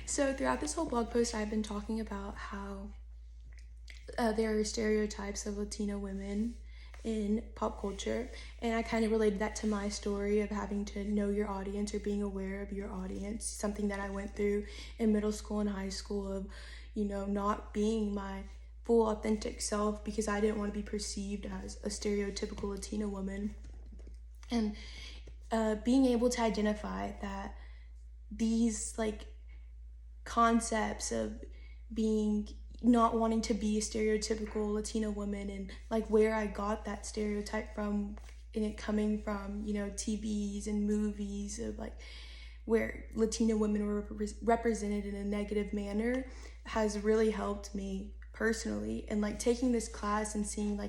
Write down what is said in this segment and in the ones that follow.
So throughout this whole blog post, I've been talking about how there are stereotypes of Latino women in pop culture, and I kind of related that to my story of having to know your audience or being aware of your audience, something that I went through in middle school and high school of, not being my full authentic self because I didn't want to be perceived as a stereotypical Latina woman. And being able to identify that these concepts of being not wanting to be a stereotypical Latina woman and where I got that stereotype from, and it coming from TVs and movies of where Latina women were represented in a negative manner has really helped me personally. And taking this class and seeing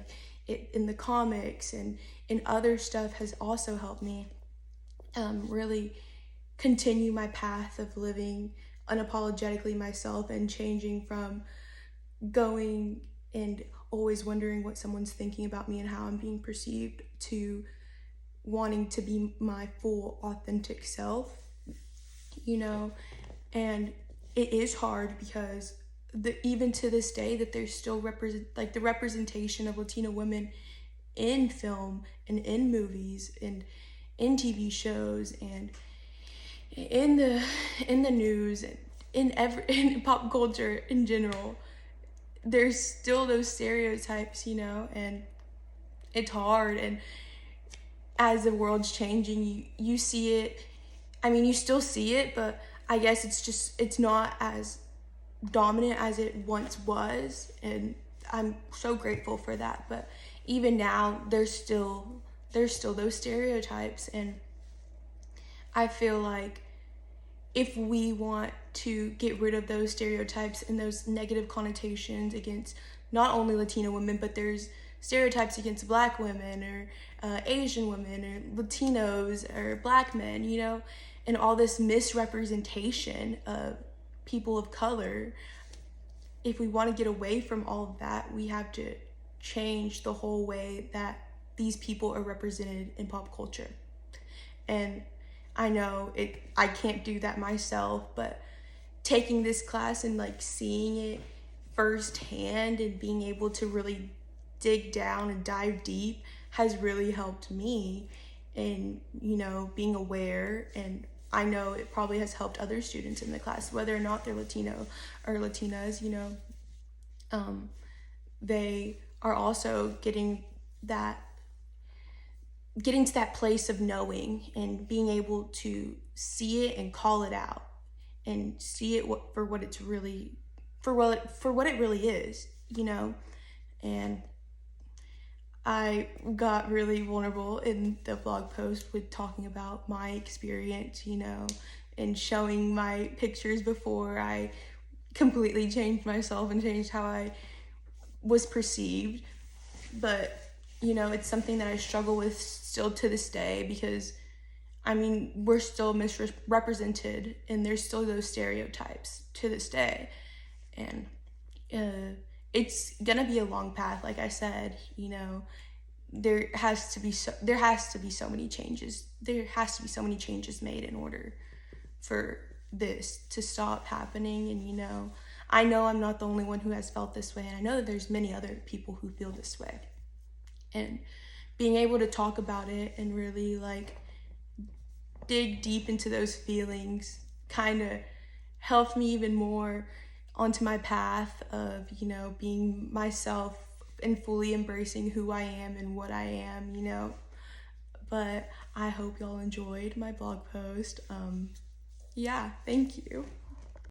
it in the comics and in other stuff has also helped me really continue my path of living unapologetically myself and changing from going and always wondering what someone's thinking about me and how I'm being perceived to wanting to be my full authentic self, and it is hard because even to this day that there's still the representation of Latina women in film and in movies and in TV shows and in the news and in pop culture in general. There's still those stereotypes, and it's hard. And as the world's changing, you see it. I mean, you still see it, but I guess it's not as dominant as it once was. And I'm so grateful for that. But even now, there's still those stereotypes. And I feel like if we want to get rid of those stereotypes and those negative connotations against not only Latina women, but there's stereotypes against Black women or Asian women or Latinos or Black men, and all this misrepresentation of people of color. If we want to get away from all of that, we have to change the whole way that these people are represented in pop culture. And I know I can't do that myself, but taking this class and seeing it firsthand and being able to really dig down and dive deep has really helped me in, being aware. And I know it probably has helped other students in the class, whether or not they're Latino or Latinas, they are also getting to that place of knowing and being able to see it and call it out and see it for what it really is, And I got really vulnerable in the blog post with talking about my experience, and showing my pictures before I completely changed myself and changed how I was perceived. But it's something that I struggle with still to this day because, we're still misrepresented and there's still those stereotypes to this day. And it's gonna be a long path, like I said, there has to be so many changes. There has to be so many changes made in order for this to stop happening. And, I know I'm not the only one who has felt this way, and I know that there's many other people who feel this way. And being able to talk about it and really dig deep into those feelings kind of helped me even more onto my path of, being myself and fully embracing who I am and what I am, But I hope y'all enjoyed my blog post. Yeah, thank you.